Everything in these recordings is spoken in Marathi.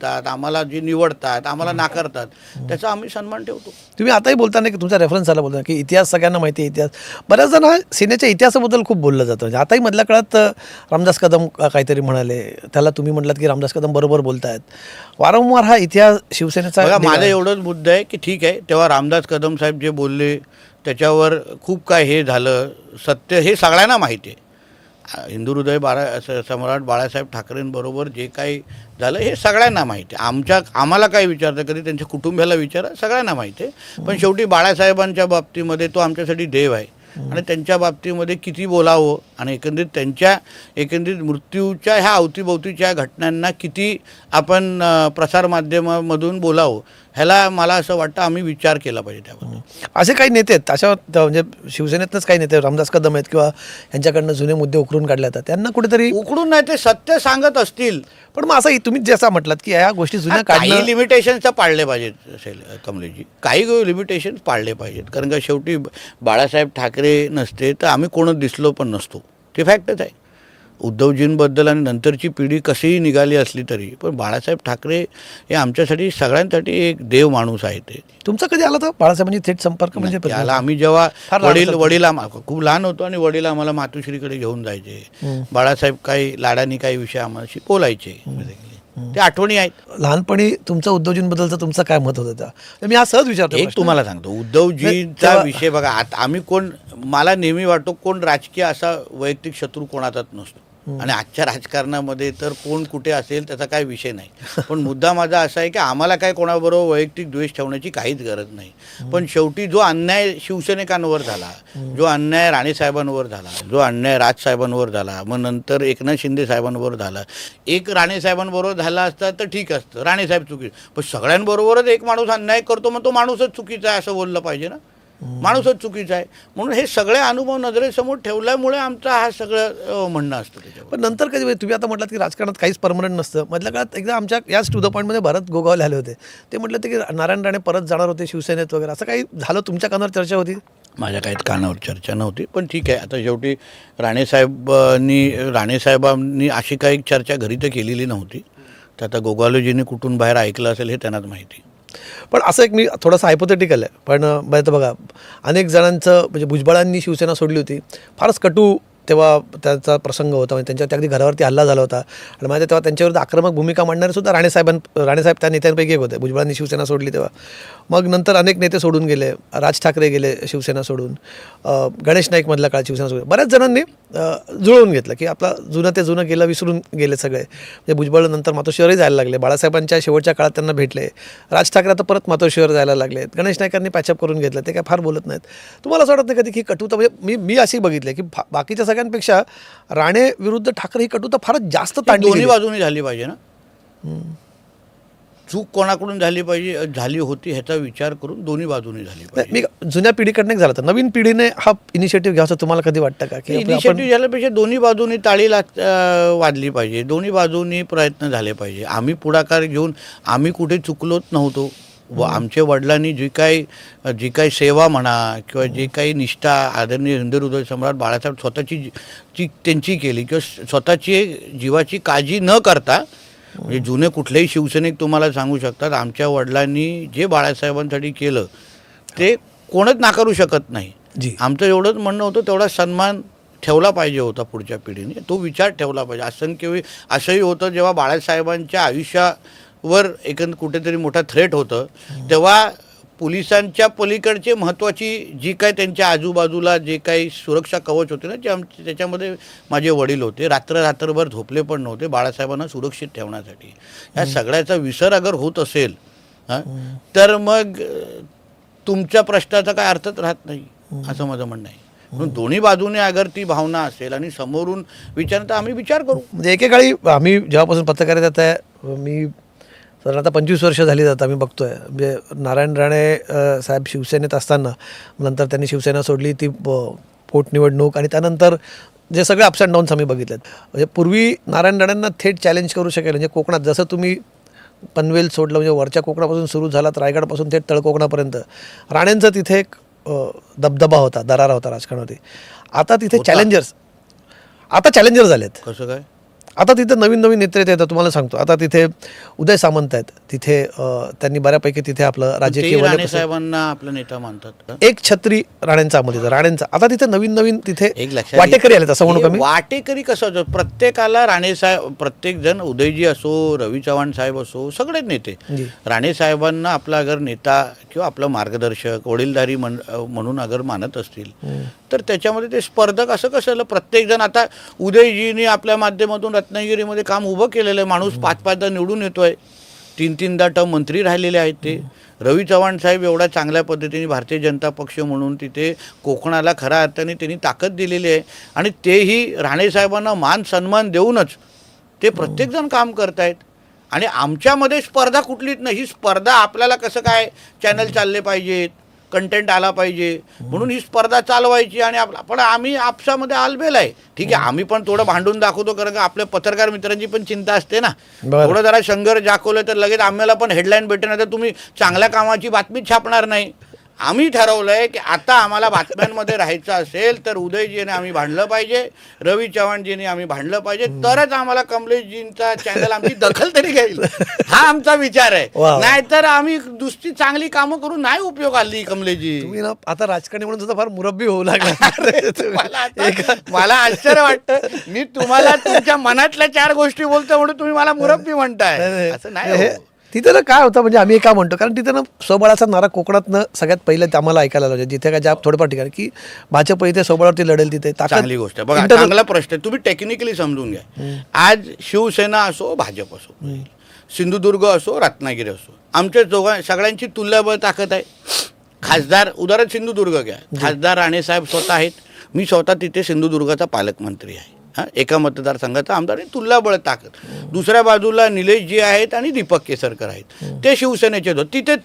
देतात, आम्हाला जे निवडतात, आम्हाला नाकारतात, त्याचा आम्ही सन्मान ठेवतो. तुम्ही आताही बोलताना की तुमचा रेफरन्स आला बोलताना की इतिहास सगळ्यांना माहिती आहे. इतिहास बऱ्याच जण हा सेनेच्या इतिहासाबद्दल खूप बोललं जातं. म्हणजे आताही मधल्या काळात रामदास कदम काहीतरी म्हणाले, त्याला तुम्ही म्हटलात की रामदास कदम बरोबर बोलतायत. वारंवार हा इतिहास शिवसेनेचा बघा, माझं एवढंच मुद्दा आहे की ठीक आहे, तेव्हा रामदास कदम साहेब जे बोलले त्याच्यावर खूप काय हे झालं, सत्य हे सगळ्यांना माहिती आहे. हिंदू हृदय सम्राट बाळासाहेब ठाकरेंबरोबर जे काही झालं हे सगळ्यांना माहिती आहे. आम्हाला काय विचारतं, कधी त्यांच्या कुटुंबियाला विचारा, सगळ्यांना माहिती आहे. पण शेवटी बाळासाहेबांच्या बाबतीमध्ये तो आमच्यासाठी देव आहे आणि त्यांच्या बाबतीमध्ये किती बोलावं आणि एकंदरीत मृत्यूच्या ह्या अवतीभोवतीच्या घटनांना किती आपण प्रसारमाध्यमामधून बोलावं, ह्याला मला असं वाटतं आम्ही विचार केला पाहिजे त्याबद्दल. असे काही नेते आहेत अशा म्हणजे शिवसेनेतच काही नेते रामदास कदम आहेत किंवा यांच्याकडनं जुने मुद्दे उकरून काढले जातात, त्यांना कुठेतरी उकडून नाही, ते सत्य सांगत असतील. पण मग असं तुम्ही जसं म्हटलात की या गोष्टी जुन्या काही काढणं लिमिटेशन्स पाळले पाहिजेत असेल कमलेशजी, काही लिमिटेशन्स पाळले पाहिजेत. कारण का शेवटी बाळासाहेब ठाकरे नसते तर आम्ही कोणच दिसलो पण नसतो, ते फॅक्टच आहे. उद्धवजींबद्दल आणि नंतरची पिढी कशीही निघाली असली तरी पण बाळासाहेब ठाकरे हे आमच्यासाठी सगळ्यांसाठी एक देव माणूस आहे. ते तुमचा कधी आला तर बाळासाहेबांची थेट संपर्क म्हणजे त्याला आम्ही जेव्हा फार लहान वडील खूप लहान होतो आणि वडील आम्हाला मातोश्रीकडे घेऊन जायचे, बाळासाहेब काही लाडानी काही विषय आम्हाशी बोलायचे, ते आठवणी आहेत. लहानपणी तुमचं उद्धवजींबद्दलचं तुमचं काय मत होतं त्या मी हा सहज विचारतो. एक तुम्हाला सांगतो, उद्धवजींचा विषय बघा, आता आम्ही मला नेहमी वाटतो कोण राजकीय असा वैयक्तिक शत्रू कोणाचाच नसतो आणि आजच्या राजकारणामध्ये तर कोण कुठे असेल त्याचा काही विषय नाही. पण मुद्दा माझा असा आहे की आम्हाला काय कोणाबरोबर वैयक्तिक द्वेष ठेवण्याची काहीच गरज नाही. पण शेवटी जो अन्याय शिवसैनिकांवर झाला, जो अन्याय राणेसाहेबांवर झाला, जो अन्याय राजसाहेबांवर झाला, मग नंतर एकनाथ शिंदे साहेबांवर झाला, एक राणेसाहेबांबरोबर झाला असता तर ठीक असतं, राणेसाहेब चुकीचं, पण सगळ्यांबरोबरच एक माणूस अन्याय करतो मग तो माणूसच चुकीचा आहे असं बोललं पाहिजे ना. माणूसच चुकीचा आहे म्हणून हे सगळे अनुभव नजरेसमोर ठेवल्यामुळे आमचं हा सगळं म्हणणं असतं त्याच्यावर. पण नंतर कधी तुम्ही आता म्हटलात की राजकारणात काहीच परमनंट नसतं. मधल्या काळात एकदा आमच्या याच टू द पॉईंटमध्ये भरत गोगावले आले होते, ते म्हटलं होते की नारायण राणे परत जाणार होते शिवसेनेत वगैरे, असं काही झालं? तुमच्या कानावर चर्चा होती? माझ्या काही कानावर चर्चा नव्हती, पण ठीक आहे. आता शेवटी राणेसाहेबांनी अशी काही चर्चा घरी तर केलेली नव्हती, तर आता गोगावलेजींनी कुठून बाहेर ऐकलं असेल हे त्यांनाच माहिती. पण असं एक मी थोडंसं हायपोथेटिकल आहे, पण बघा अनेक जणांचं म्हणजे भुजबळांनी शिवसेना सोडली होती, फारच कटू तेव्हा त्याचा प्रसंग होता, म्हणजे त्यांच्या अगदी घरावरती हल्ला झाला होता आणि माझ्या तेव्हा त्यांच्याविरुद्ध आक्रमक भूमिका मांडणारे सुद्धा राणेसाहेब त्या नेत्यांपैकी एक होते. भुजबळांनी शिवसेना सोडली तेव्हा. मग नंतर अनेक नेते सोडून गेले, राज ठाकरे गेले शिवसेना सोडून, गणेश नाईक मधल्या काळात शिवसेना सोडून, बऱ्याच जणांनी जुळवून घेतलं की आपला जुनं गेलं विसरून गेले सगळे. म्हणजे भुजबळ नंतर मातोश्रीवरही जायला लागले, बाळासाहेबांच्या शेवटच्या काळात त्यांना भेटले, राज ठाकरे आता परत मातोश्रीवर जायला लागले, गणेश नाईकांनी पॅचअप करून घेतलं, ते काय फार बोलत नाहीत. तुम्हाला असं वाटत नाही कधी की कटुता, म्हणजे मी अशी बघितली की बाकीच्या सगळ्यांपेक्षा राणे विरुद्ध ठाकरे ही कटुता फारच जास्त ताणली, दोन्ही बाजूनी झाली पाहिजे ना. चूक कोणाकडून झाली होती ह्याचा विचार करून दोन्ही बाजूनी झाली पाहिजे. मी जुन्या पिढीकडनं झालं तर नवीन पिढीने हा इनिशिएटिव्ह घ्यायचा तुम्हाला कधी वाटतं का की इनिशिएटिव्ह झाल्यापेक्षा दोन्ही बाजूनी ताळी वाजली पाहिजे, दोन्ही बाजूनी प्रयत्न झाले पाहिजे. आम्ही पुढाकार घेऊन आम्ही कुठे चुकलोच नव्हतो. आमच्या वडिलांनी जी काही सेवा म्हणा किंवा जे काही निष्ठा आदरणीय हिंदू हृदय सम्राट बाळासाहेब स्वतःची त्यांची केली किंवा स्वतःची जीवाची काळजी न करता, म्हणजे जुने कुठलेही शिवसैनिक तुम्हाला सांगू शकतात आमच्या वडिलांनी जे बाळासाहेबांसाठी केलं ते कोणच नाकारू शकत नाही. आमचं एवढंच म्हणणं होतं, तेवढा सन्मान ठेवला पाहिजे होता पुढच्या पिढीने, तो विचार ठेवला पाहिजे. असंख्य असंही होतं जेव्हा बाळासाहेबांच्या आयुष्यावर कुठेतरी मोठा थ्रेट होतं, तेव्हा पोलिसांच्या पलीकडचे महत्त्वाची जी काय त्यांच्या आजूबाजूला जे काही सुरक्षा कवच होते ना, त्याच्यामध्ये माझे वडील होते. रात्रभर झोपले पण नव्हते बाळासाहेबांना सुरक्षित ठेवण्यासाठी. या सगळ्याचा विसर अगर होत असेल तर मग तुमच्या प्रश्नाचा काय अर्थच राहत नाही असं माझं म्हणणं आहे. म्हणून दोन्ही बाजूने अगर ती भावना असेल आणि समोरून विचार तर आम्ही विचार करू. म्हणजे एकेकाळी आम्ही जेव्हापासून पत्रकारिता आहे, मी तर आता 25 वर्ष झाली जातं आम्ही बघतोय, म्हणजे नारायण राणे साहेब शिवसेनेत असताना नंतर त्यांनी शिवसेना सोडली, ती पोटनिवडणूक आणि त्यानंतर जे सगळे अप्स अँड डाऊन्स आम्ही बघितलेत. म्हणजे पूर्वी नारायण राणेंना थेट चॅलेंज करू शकेल, म्हणजे कोकणात जसं तुम्ही पनवेल सोडलं, म्हणजे वरच्या कोकणापासून सुरू झाला तर रायगडपासून थेट तळकोकणापर्यंत राणेंचा तिथे एक दबदबा होता, दरारा होता राजकारणावरती. आता तिथे चॅलेंजर झालेत. कसं काय? आता तिथे नवीन नवीन नेते येतात. तुम्हाला सांगतो, आता तिथे उदय सामंत आहेत, तिथे त्यांनी बऱ्यापैकी तिथे आपलं राजकीय राणे वलय साहेबांना आपला नेता मानतात का? एक छत्री राण्यांचा अमलीचा राण्यांचा. आता तिथे नवीन नवीन तिथे एक लक्षात वाटेकरी आले, असं म्हणू का मी? वाटेकरी कसं होतं, प्रत्येकाला राणे साहेब, प्रत्येक जण, उदयजी असो, रवी चव्हाण साहेब असो, सगळेच नेते जी. राणे साहेबांना आपला अगर नेता किंवा आपलं मार्गदर्शक, वडीलधारी म्हणून अगर मानत असतील तर त्याच्यामध्ये ते स्पर्धक असं कसं, प्रत्येक जण, आता उदयजींनी आपल्या माध्यमातून रत्नागिरीमध्ये काम उभं केलेलं आहे. माणूस 5-5दा निवडून येतोय, 3-3दा टर्म मंत्री राहिलेले आहेत ते. रवी चव्हाण साहेब एवढा चांगल्या पद्धतीने भारतीय जनता पक्ष म्हणून तिथे कोकणाला खऱ्या अर्थाने त्यांनी ताकद दिलेली आहे आणि तेही राणे साहेबांना मान सन्मान देऊनच ते प्रत्येकजण काम करतायत. आणि आमच्यामध्ये स्पर्धा कुठलीच नाही. ही स्पर्धा आपल्याला कसं काय चॅनल चालले पाहिजेत, कंटेंट आला पाहिजे म्हणून ही स्पर्धा चालवायची. आणि पण आम्ही आपसामध्ये आलबेल आहे, ठीक आहे, आम्ही पण थोडं भांडून दाखवतो, कारण का आपल्या पत्रकार मित्रांची पण चिंता असते ना. थोडं जरा संघर्ष दाखवलं तर लगेच आम्हाला पण हेडलाईन भेटणार, तर तुम्ही चांगल्या कामाची बातमीच छापणार नाही. आम्ही ठरवलंय की आता आम्हाला बातम्यांमध्ये राहायचं असेल तर उदयजीने आम्ही भांडलं पाहिजे, रवी चव्हाणजीने आम्ही भांडलं पाहिजे, तरच आम्हाला कमलेशजींचा चॅनल आमची दखल तरी घेईल, हा आमचा विचार आहे. नाहीतर आम्ही दुसरी चांगली कामं करून नाही उपयोग आली. कमलेशजी, तुम्ही ना आता राजकारणी म्हणून सुद्धा फार मुरब्बी होऊ लागला. मला आश्चर्य वाटतं, मी तुम्हाला तुमच्या मनातल्या 4 गोष्टी बोलतो म्हणून तुम्ही मला मुरब्बी म्हणताय, असं नाही. तिथे ना काय होतं, म्हणजे आम्ही काय म्हणतो, कारण तिथे ना स्वबळाचा नारा कोकणातनं सगळ्यात पहिलं ते आम्हाला ऐकायला लावलं, जिथे काय ज्या थोडंफार ठिकाणी की भाजप इथे स्वबळावरती लढेल, तिथे चांगली गोष्ट आहे. बघा, चांगला प्रश्न आहे, तुम्ही टेक्निकली समजून घ्या. आज शिवसेना असो, भाजप असो, सिंधुदुर्ग असो, रत्नागिरी असो, आमच्या सगळ्यांची तुल्यबळ ताकद आहे. खासदार, उदाहरण सिंधुदुर्ग घ्या, खासदार राणेसाहेब स्वतः आहेत, मी स्वतः तिथे सिंधुदुर्गाचा पालकमंत्री आहे. एका मतदारसंघाचा आमदार आहे, तुल्यबळ ताकद. दुसऱ्या बाजूला निलेशजी आहेत आणि दीपक केसरकर आहेत, ते शिवसेनेचे होते, तिथे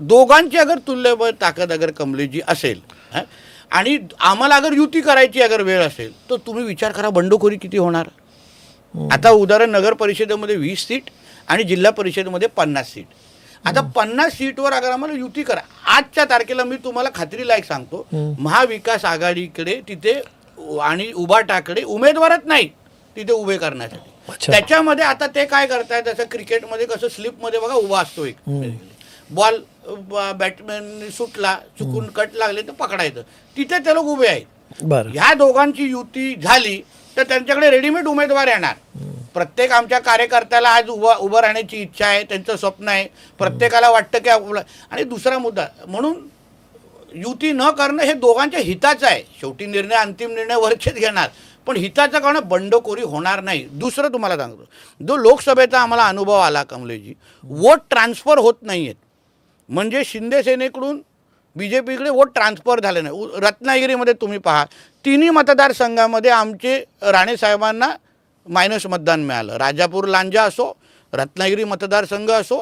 दोघांची अगर तुल्यबळ ताकद अगर कमलेशजी असेल आणि आम्हाला अगर युती करायची अगर वेळ असेल तर तुम्ही विचार करा बंडखोरी किती होणार. आता उदाहरण नगर परिषदेमध्ये 20 सीट आणि जिल्हा परिषदेमध्ये 50 सीट. आता 50 सीटवर अगर आम्हाला युती करा, आजच्या तारखेला मी तुम्हाला खात्रीला एक सांगतो, महाविकास आघाडीकडे तिथे आणि उभाटाकडे उमेदवारच नाही तिथे उभे करण्यासाठी. त्याच्यामध्ये आता ते काय करतायत, जसं क्रिकेटमध्ये कसं स्लिपमध्ये बघा उभा असतो, एक बॉल बॅट्समॅन सुटला, चुकून कट लागले तर पकडायचं, तिथे ते लोक उभे आहेत. ह्या दोघांची युती झाली तर त्यांच्याकडे रेडीमेड उमेदवार येणार. प्रत्येक आमच्या कार्यकर्त्याला आज उभं राहण्याची इच्छा आहे, त्यांचं स्वप्न आहे, प्रत्येकाला वाटतं की आणि दुसरा मुद्दा म्हणून युती न करणं हे दोघांच्या हिताचं आहे. शेवटी निर्णय, अंतिम निर्णय वरचेच घेणार, पण हिताचं कारण बंडखोरी होणार नाही. दुसरं तुम्हाला सांगतो, जो लोकसभेचा आम्हाला अनुभव आला कमलेशजी, वोट ट्रान्सफर होत नाही आहेत. म्हणजे शिंदे सेनेकडून BJPकडे वोट ट्रान्सफर झाले नाही. रत्नागिरीमध्ये तुम्ही पहा, 3 मतदारसंघामध्ये आमचे राणे साहेबांना मायनस मतदान मिळालं. राजापूर लांजा असो, रत्नागिरी मतदारसंघ असो